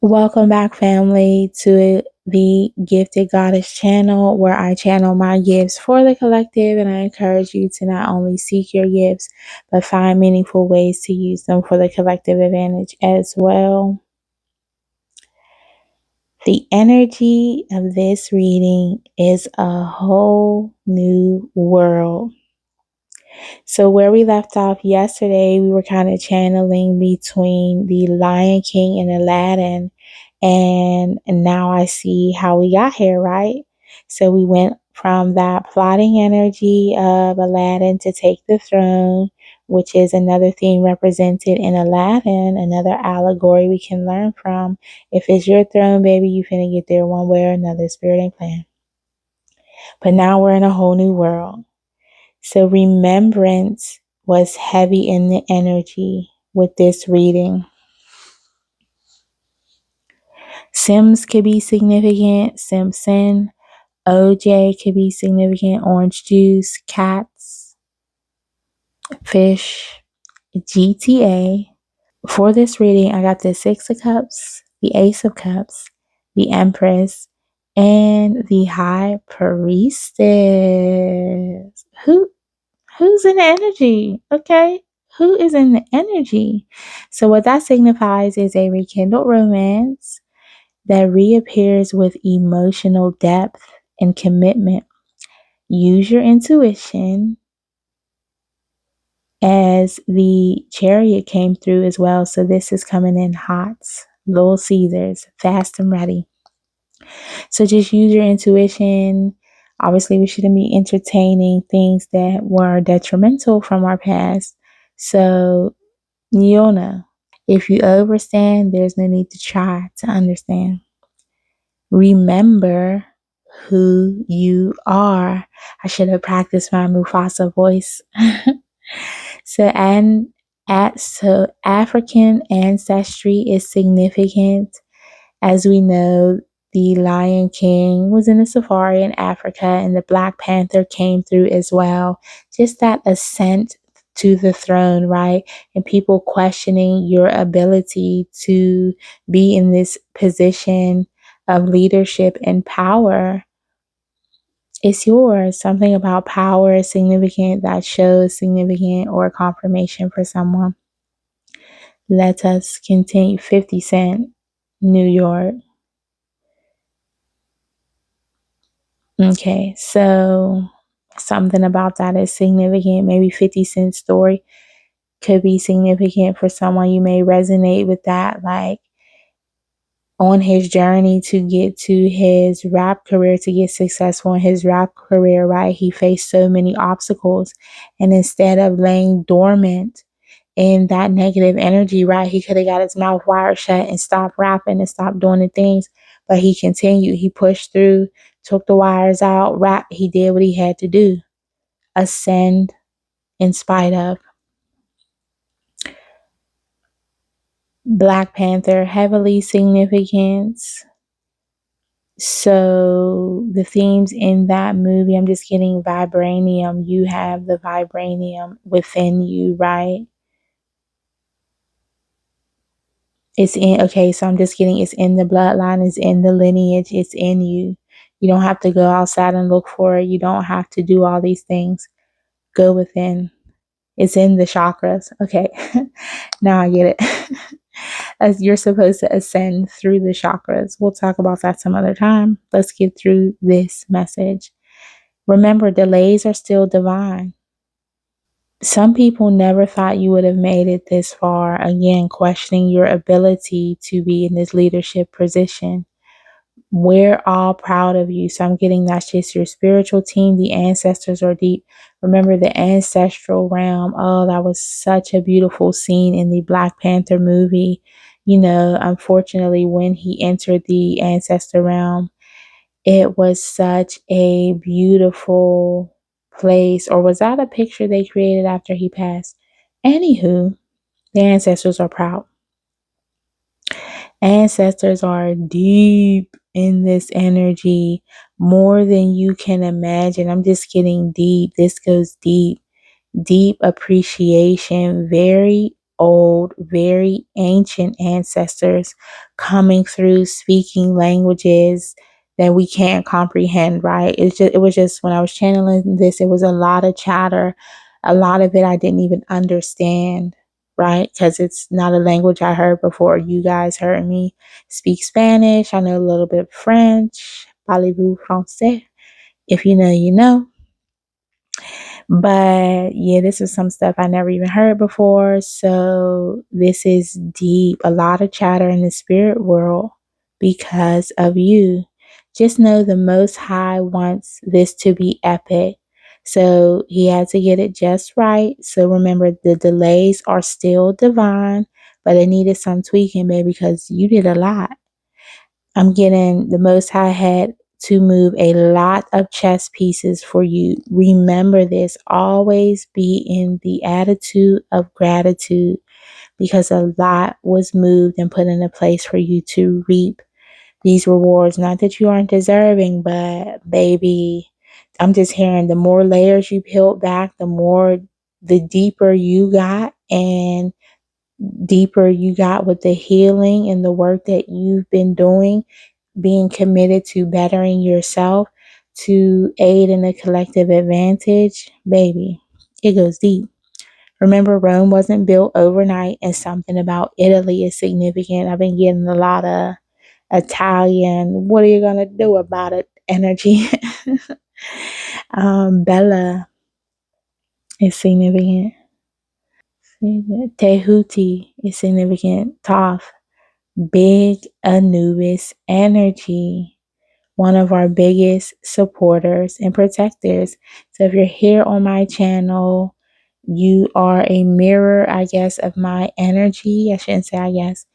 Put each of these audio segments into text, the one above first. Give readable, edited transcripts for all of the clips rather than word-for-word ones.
Welcome back, family, to the Gifted Goddess channel, where I channel my gifts for the collective, and I encourage you to not only seek your gifts, but find meaningful ways to use them for the collective advantage as well. The energy of this reading is a whole new world. So, where we left off yesterday, we were kind of channeling between the Lion King and Aladdin. And now I see how we got here, right? So we went from that plotting energy of Aladdin to take the throne, which is another theme represented in Aladdin, another allegory we can learn from. If it's your throne, baby, you finna get there one way or another. Spirit ain't playing. But now we're in a whole new world. So remembrance was heavy in the energy with this reading. Sims could be significant, Simpson. OJ could be significant, orange juice, cats, fish, GTA. For this reading, I got the Six of Cups, the Ace of Cups, the Empress, and the High Priestess. Who's in the energy? Okay. Who is in the energy? So what that signifies is a rekindled romance that reappears with emotional depth and commitment. Use your intuition, as the Chariot came through as well. So this is coming in hot. Little Caesars, fast and ready. So just use your intuition. Obviously, we shouldn't be entertaining things that were detrimental from our past. So you'll know. If you overstand, there's no need to try to understand. Remember who you are. I should have practiced my Mufasa voice. So African ancestry is significant. As we know, the Lion King was in a safari in Africa, and the Black Panther came through as well. Just that ascent to the throne, right? And people questioning your ability to be in this position of leadership and power. It's yours. Something about power is significant, that shows significant or confirmation for someone. Let us continue. 50 Cent, New York. Okay, so something about that is significant. Maybe 50 Cent's story could be significant for someone. You may resonate with that, like on his journey to get to his rap career, to get successful in his rap career, right? He faced so many obstacles, and instead of laying dormant in that negative energy, right, he could have got his mouth wired shut and stopped rapping and stopped doing the things, but he continued. He pushed through, took the wires out, rap. He did what he had to do. Ascend in spite of. Black Panther, heavily significant. So the themes in that movie, I'm just getting vibranium. You have the vibranium within you, right? It's in, okay, so I'm just getting, it's in the bloodline, it's in the lineage, it's in you. You don't have to go outside and look for it. You don't have to do all these things. Go within. It's in the chakras. Okay, now I get it. As you're supposed to ascend through the chakras. We'll talk about that some other time. Let's get through this message. Remember, delays are still divine. Some people never thought you would have made it this far. Again, questioning your ability to be in this leadership position. We're all proud of you. So I'm getting that's just your spiritual team. The ancestors are deep. Remember the ancestral realm. Oh, that was such a beautiful scene in the Black Panther movie. You know, unfortunately, when he entered the ancestor realm, it was such a beautiful place. Or was that a picture they created after he passed? Anywho, the ancestors are proud. Ancestors are deep in this energy, more than you can imagine. I'm just getting deep. This goes deep. Deep appreciation, very old, very ancient ancestors coming through, speaking languages that we can't comprehend, right? It was just when I was channeling this, it was a lot of chatter. A lot of it I didn't even understand, right? Because it's not a language I heard before. You guys heard me speak Spanish. I know a little bit of French. Parlez-vous français? If you know, you know. But yeah, this is some stuff I never even heard before. So this is deep. A lot of chatter in the spirit world because of you. Just know the Most High wants this to be epic. So he had to get it just right. So remember, the delays are still divine, but it needed some tweaking, baby, because you did a lot. I'm getting the Most High had to move a lot of chess pieces for you. Remember this. Always be in the attitude of gratitude because a lot was moved and put into place for you to reap these rewards. Not that you aren't deserving, but baby, I'm just hearing the more layers you peeled back, the deeper you got, and deeper you got with the healing and the work that you've been doing, being committed to bettering yourself to aid in the collective advantage, baby, it goes deep. Remember, Rome wasn't built overnight, and something about Italy is significant. I've been getting a lot of Italian, what are you going to do about it energy. Bella is significant. Tehuti is significant. Toph, big Anubis energy, one of our biggest supporters and protectors. So if you're here on my channel, you are a mirror, I guess, of my energy. I shouldn't say I guess.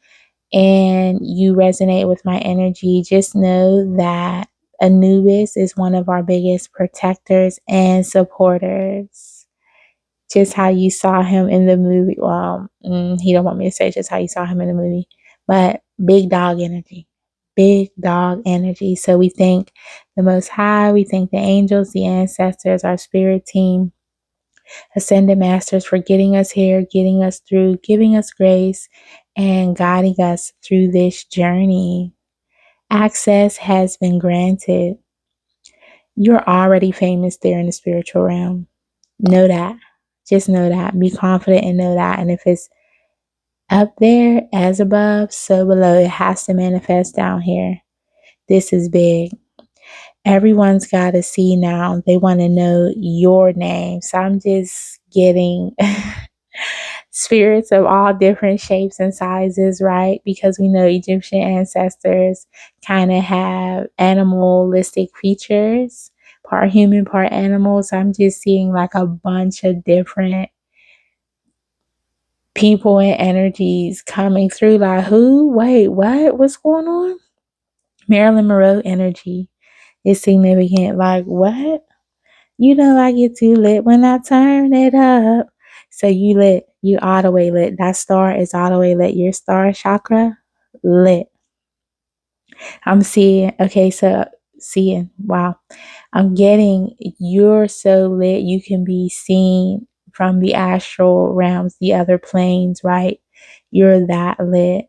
And you resonate with my energy. Just know that Anubis is one of our biggest protectors and supporters. Just how you saw him in the movie. Well, he don't want me to say just how you saw him in the movie, but big dog energy. Big dog energy. So we thank the Most High, we thank the angels, the ancestors, our spirit team, ascended masters for getting us here, getting us through, giving us grace, and guiding us through this journey. Access has been granted. You're already famous there in the spiritual realm. Know that. Just know that. Be confident and know that. And if it's up there as above, so below, it has to manifest down here. This is big. Everyone's got to see now. They want to know your name. So I'm just getting spirits of all different shapes and sizes, right? Because we know Egyptian ancestors kind of have animalistic features, part human, part animal. So I'm just seeing like a bunch of different people and energies coming through. Like, who? Wait, what? What's going on? Marilyn Monroe energy is significant. Like, what? You know, I get too lit when I turn it up. So you lit. You all the way lit. That star is all the way lit. Your star chakra lit. I'm seeing. Okay, so seeing. Wow. I'm getting you're so lit. You can be seen from the astral realms, the other planes, right? You're that lit.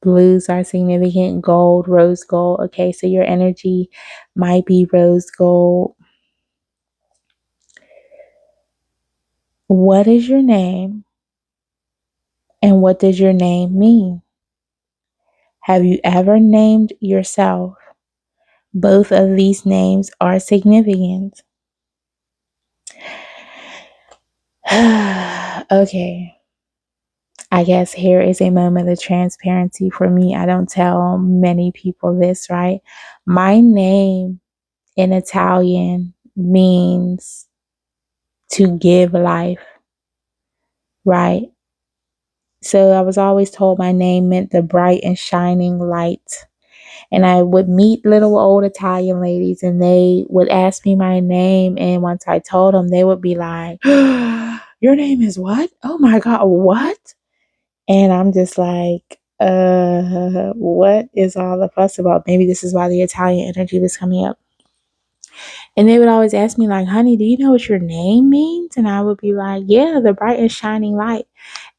Blues are significant. Gold, rose gold. Okay, so your energy might be rose gold. What is your name? And what does your name mean? Have you ever named yourself? Both of these names are significant. Okay. I guess here is a moment of transparency for me. I don't tell many people this, right? My name in Italian means to give life, right? So I was always told my name meant the bright and shining light. And I would meet little old Italian ladies and they would ask me my name. And once I told them, they would be like, your name is what? Oh my God, what? And I'm just like, what is all the fuss about? Maybe this is why the Italian energy was coming up. And they would always ask me like, honey, do you know what your name means? And I would be like, yeah, the bright and shining light.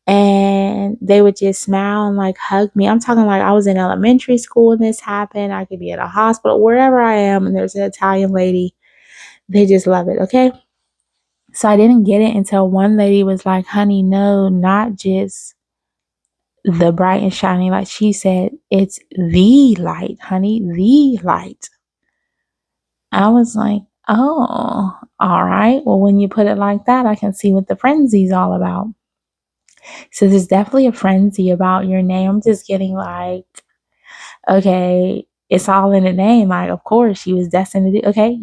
And they would just smile and like hug me. I'm talking like I was in elementary school and this happened. I could be at a hospital, wherever I am, and there's an Italian lady. They just love it. Okay. So I didn't get it until one lady was like, honey, no, not just the bright and shiny light. She said, it's the light, honey, the light. I was like, oh, all right. Well, when you put it like that, I can see what the frenzy's all about. So there's definitely a frenzy about your name. I'm just getting like, okay, it's all in the name. Like, of course, she was destined to do, okay,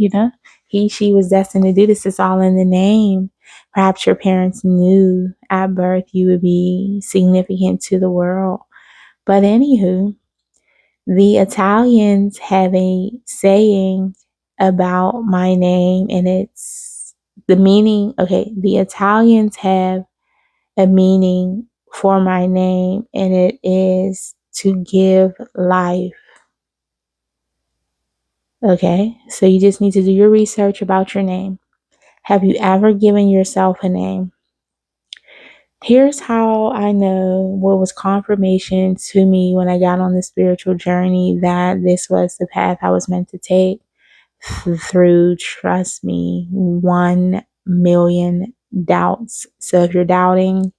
she was destined to do this. It's all in the name. Perhaps your parents knew at birth you would be significant to the world. But anywho, the Italians have a saying about my name, and it's the meaning. Okay, the Italians have a meaning for my name, and it is to give life. Okay, so you just need to do your research about your name. Have you ever given yourself a name? Here's how I know what was confirmation to me when I got on the spiritual journey that this was the path I was meant to take through, trust me, 1 million doubts. So if you're doubting,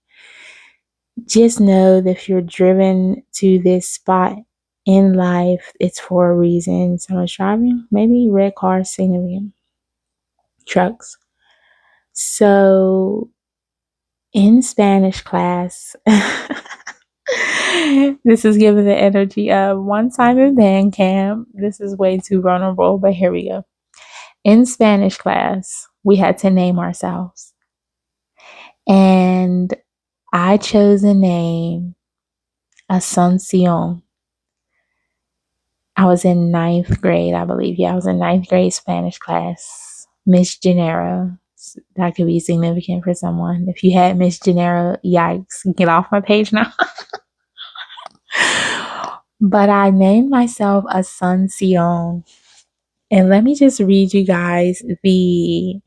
just know that if you're driven to this spot in life, it's for a reason. Someone's driving, maybe red cars, significant trucks. So in Spanish class, this is giving the energy of one time in band camp. This is way too vulnerable, but here we go. In Spanish class, we had to name ourselves. And I chose a name, Asuncion. I was in 9th grade, I believe. Yeah, I was in 9th grade Spanish class. Miss Gennaro. That could be significant for someone. If you had Miss Gennaro, yikes, get off my page now. But I named myself Asuncion. And let me just read you guys the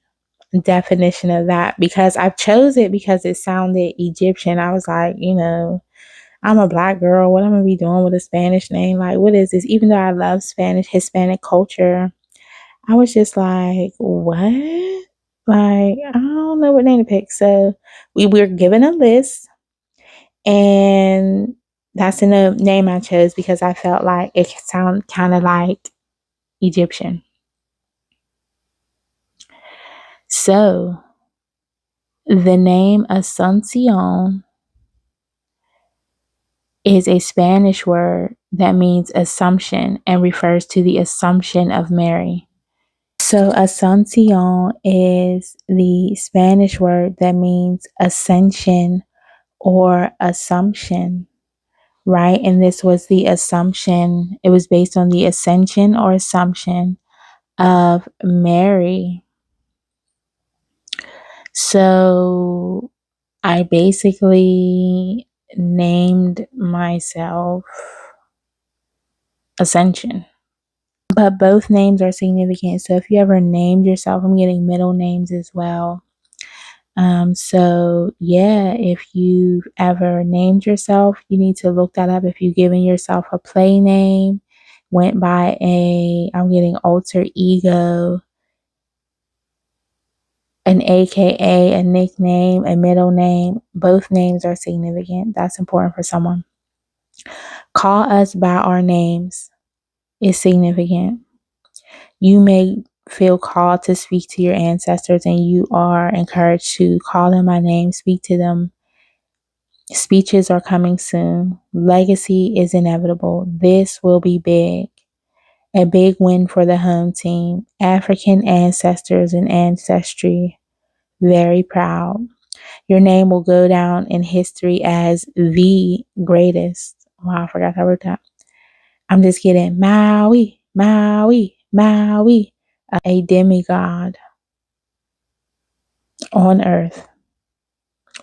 definition of that, because I chose it because it sounded Egyptian. I was like, I'm a Black girl. What am I gonna be doing with a Spanish name? Like, what is this? Even though I love Hispanic culture, I was just like, what? Like, I don't know what name to pick. So we were given a list, and that's the name I chose because I felt like it sounded kind of like Egyptian. So the name Asuncion is a Spanish word that means assumption and refers to the assumption of Mary. So Asuncion is the Spanish word that means ascension or assumption, right? And this was the assumption. It was based on the ascension or assumption of Mary. So I basically named myself Ascension. But both names are significant. So if you ever named yourself, I'm getting middle names as well. So yeah, if you've ever named yourself, you need to look that up. If you've given yourself a play name, went by I'm getting alter ego, an AKA, a nickname, a middle name, both names are significant. That's important for someone. Call us by our names is significant. You may feel called to speak to your ancestors, and you are encouraged to call them by name, speak to them. Speeches are coming soon. Legacy is inevitable. This will be big. A big win for the home team. African ancestors and ancestry. Very proud. Your name will go down in history as the greatest. Wow, I forgot I wrote that. I'm just kidding. Maui, Maui, Maui. A demigod on earth.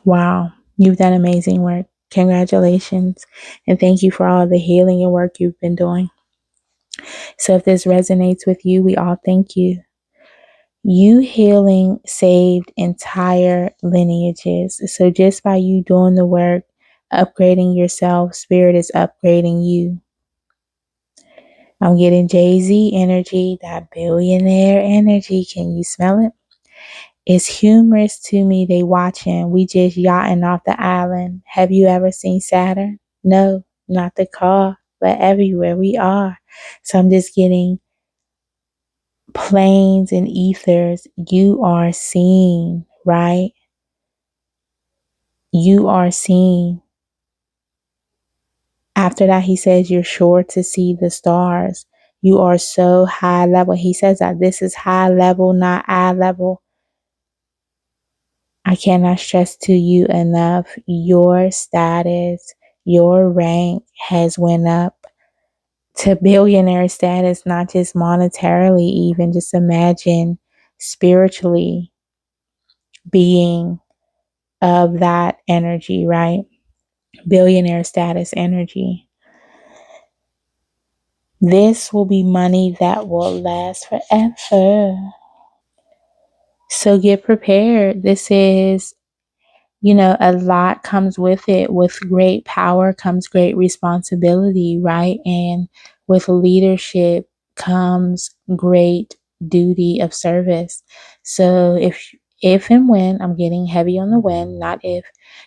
Wow, you've done amazing work. Congratulations. And thank you for all the healing and work you've been doing. So if this resonates with you, we all thank you. You healing saved entire lineages. So just by you doing the work, upgrading yourself, spirit is upgrading you. I'm getting Jay-Z energy, that billionaire energy. Can you smell it? It's humorous to me. They watching. We just yachting off the island. Have you ever seen Saturn? No, not the car, but everywhere we are. So I'm just getting planes and ethers. You are seen, right? You are seen. After that, he says, you're sure to see the stars. You are so high level. He says that this is high level, not eye level. I cannot stress to you enough. Your status, your rank has went up to billionaire status, not just monetarily, even just imagine spiritually being of that energy, right? Billionaire status energy. This will be money that will last forever. So get prepared. This is, a lot comes with it. With great power comes great responsibility, right? And with leadership comes great duty of service. So if and when, I'm getting heavy on the when, not if,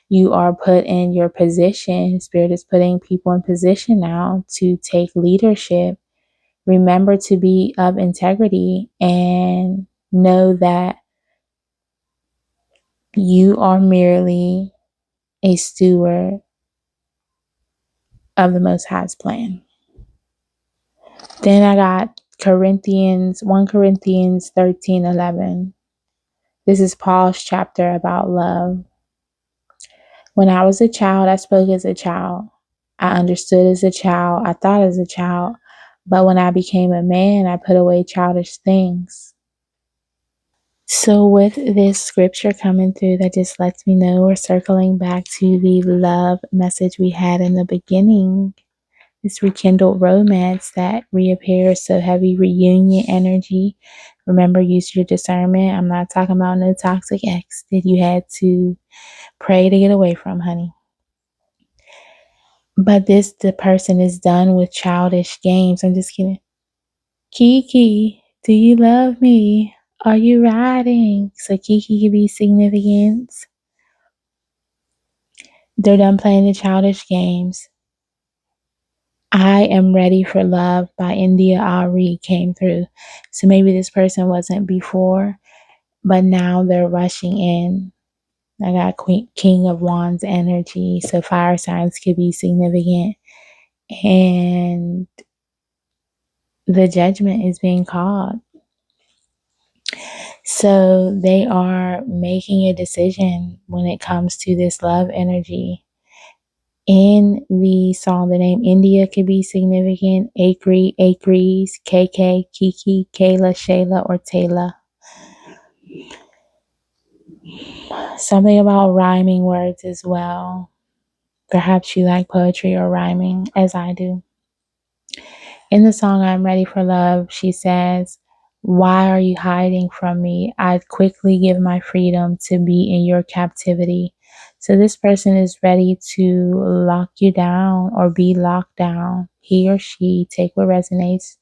you are put in your position, Spirit is putting people in position now to take leadership. Remember to be of integrity and know that you are merely a steward of the Most High's plan. Then I got 1 Corinthians 13:11. This is Paul's chapter about love. When I was a child, I spoke as a child. I understood as a child. I thought as a child. But when I became a man, I put away childish things. So with this scripture coming through, that just lets me know we're circling back to the love message we had in the beginning. This rekindled romance that reappears, so heavy reunion energy. Remember, use your discernment. I'm not talking about no toxic ex that you had to pray to get away from, honey. But the person is done with childish games. I'm just kidding. Kiki, do you love me? Are you riding? So Kiki could be significance. They're done playing the childish games. I Am Ready for Love by India Ari came through. So maybe this person wasn't before, but now they're rushing in. I got King of Wands energy. So fire signs could be significant. And the judgment is being called. So they are making a decision when it comes to this love energy. In the song, the name India could be significant. Acres, KK, Kiki, Kayla, Shayla, or Taylor. Something about rhyming words as well. Perhaps you like poetry or rhyming, as I do. In the song I'm Ready for Love, she says, why are you hiding from me? I'd quickly give my freedom to be in your captivity. So this person is ready to lock you down or be locked down. He or she, take what resonates.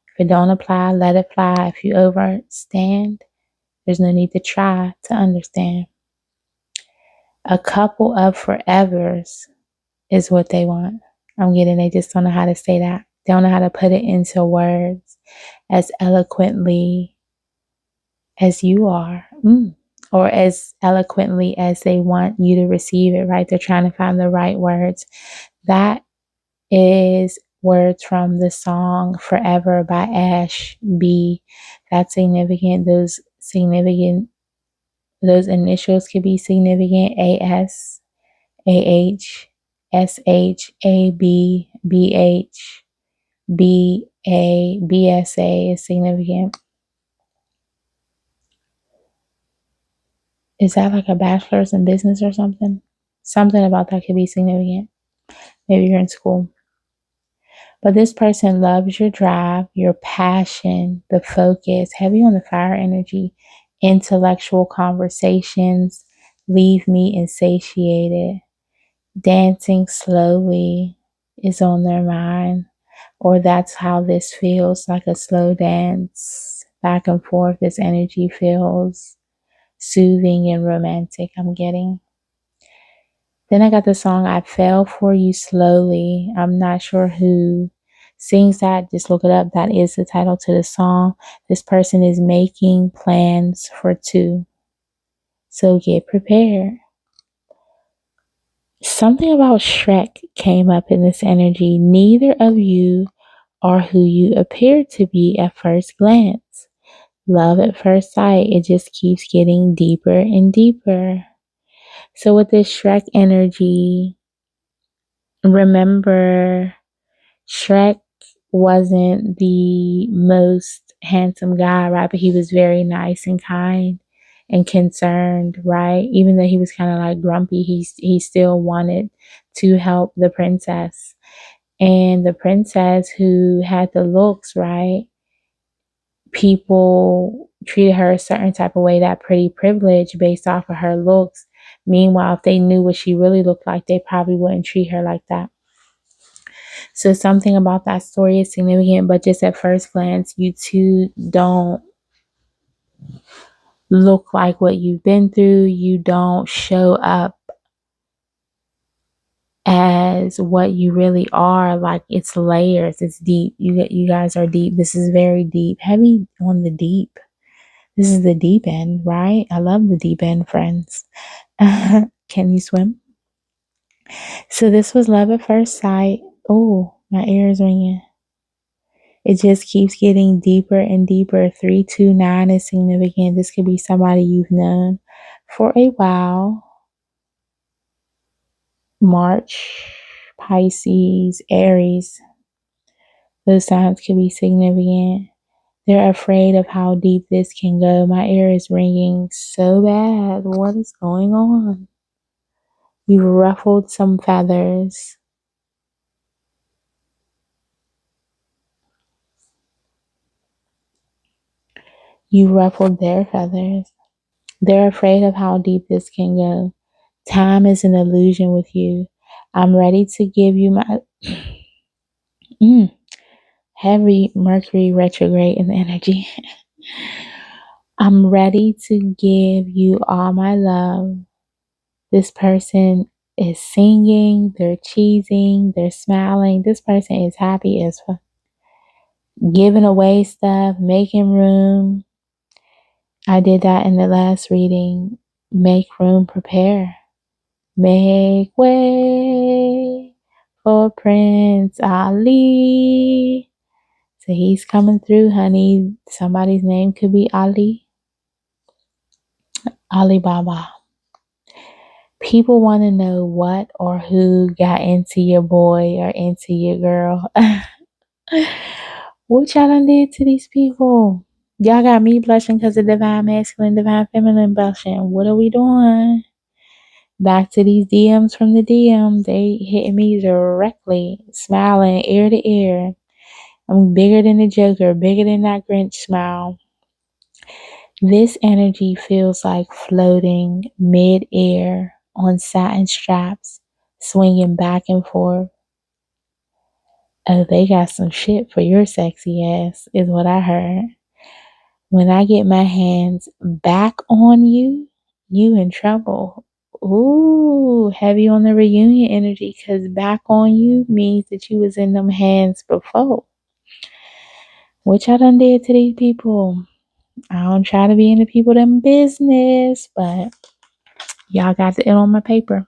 If it don't apply, let it fly. If you overstand, there's no need to try to understand. A couple of forevers is what they want. I'm getting, they just don't know how to say that. They don't know how to put it into words as eloquently as you are, or as eloquently as they want you to receive it, right? They're trying to find the right words. That is words from the song Forever by Ash B. That's significant. Those initials could be significant. AS, AH, SH, AB, BH, BA, BSA is significant. Is that like a bachelor's in business or something? Something about that could be significant. Maybe you're in school. But this person loves your drive, your passion, the focus, heavy on the fire energy, intellectual conversations, leave me insatiated. Dancing slowly is on their mind, or that's how this feels, like a slow dance back and forth. This energy feels soothing and romantic, I'm getting. Then I got the song I Fell For You Slowly. I'm not sure who sings that. Just look it up. That is the title to the song. This person is making plans for two. So get prepared. Something about Shrek came up in this energy. Neither of you are who you appear to be at first glance. Love at first sight. It just keeps getting deeper and deeper. So with this Shrek energy, remember Shrek wasn't the most handsome guy, right? But he was very nice and kind and concerned, right? Even though he was kind of like grumpy, he still wanted to help the princess. And the princess who had the looks, right? People treated her a certain type of way, that pretty privilege based off of her looks. Meanwhile, if they knew what she really looked like, they probably wouldn't treat her like that. So something about that story is significant, but just at first glance, you two don't look like what you've been through. You don't show up as what you really are. Like, it's layers. It's deep. You guys are deep. This is very deep. Heavy on the deep. This is the deep end, right? I love the deep end, friends. Can you swim? So this was love at first sight. Oh, my ear is ringing. It just keeps getting deeper and deeper. 329 is significant. This could be somebody you've known for a while. March, Pisces, Aries. Those signs could be significant. They're afraid of how deep this can go. My ear is ringing so bad. What is going on? You've ruffled some feathers. You ruffled their feathers. They're afraid of how deep this can go. Time is an illusion with you. I'm ready to give you my heavy Mercury retrograde in the energy. I'm ready to give you all my love. This person is singing, they're cheesing, they're smiling. This person is happy as fuck. Giving away stuff, making room. I did that in the last reading. Make room, prepare. Make way for Prince Ali. So he's coming through, honey. Somebody's name could be Ali. Alibaba. People want to know what or who got into your boy or into your girl. What y'all done did to these people? Y'all got me blushing because of divine masculine, divine feminine blushing. What are we doing? Back to these DMs from the DM. They hitting me directly, smiling ear to ear. I'm bigger than the Joker, bigger than that Grinch smile. This energy feels like floating mid-air on satin straps, swinging back and forth. Oh, they got some shit for your sexy ass, is what I heard. When I get my hands back on you, you in trouble. Ooh, heavy on the reunion energy, because back on you means that you was in them hands before. What y'all done did to these people? I don't try to be in the people them business, but y'all got the it on my paper.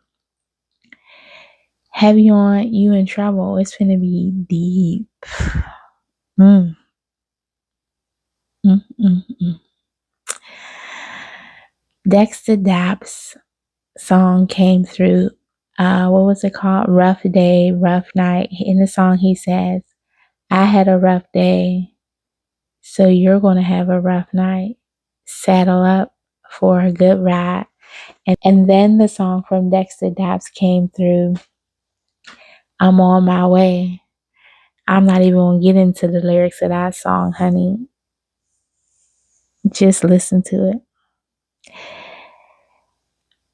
Heavy on you in trouble. It's finna be deep. Mm. Mm, mm, mm. Dexter Daps song came through. What was it called? Rough Day, Rough Night. In the song, he says, I had a rough day, so you're going to have a rough night. Saddle up for a good ride. And then the song from Dexter Daps came through. I'm on my way. I'm not even going to get into the lyrics of that song, honey. Just listen to it.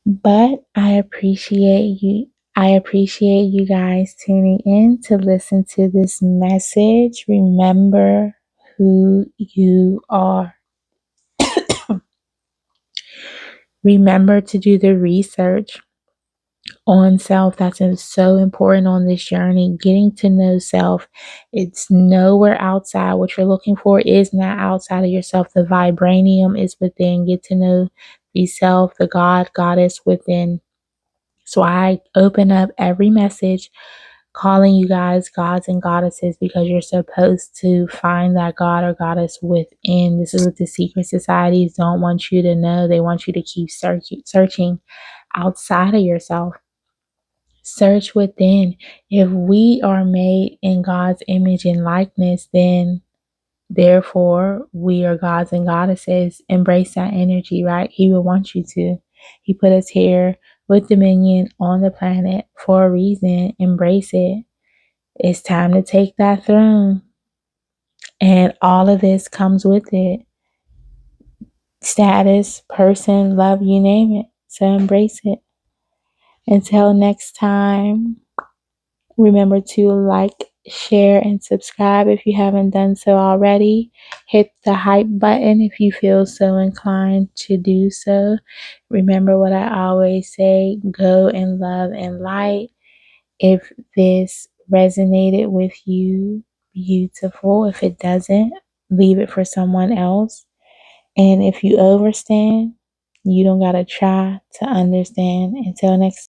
But I appreciate you. I appreciate you guys tuning in to listen to this message. Remember who you are. Remember to do the research on self. That's so important on this journey. Getting to know self. It's nowhere outside. What you're looking for is not outside of yourself. The vibranium is within. Get to know the self, the God, goddess within. So I open up every message calling you guys gods and goddesses because you're supposed to find that God or goddess within. This is what the secret societies don't want you to know. They want you to keep searching outside of yourself. Search within. If we are made in God's image and likeness, then therefore we are gods and goddesses. Embrace that energy, right? He will want you to. He put us here with dominion on the planet for a reason. Embrace it. It's time to take that throne. And all of this comes with it. Status, person, love, you name it. So embrace it. Until next time, remember to like, share, and subscribe if you haven't done so already. Hit the hype button if you feel so inclined to do so. Remember what I always say, go in love and light. If this resonated with you, beautiful. If it doesn't, leave it for someone else. And if you overstand, you don't got to try to understand. Until next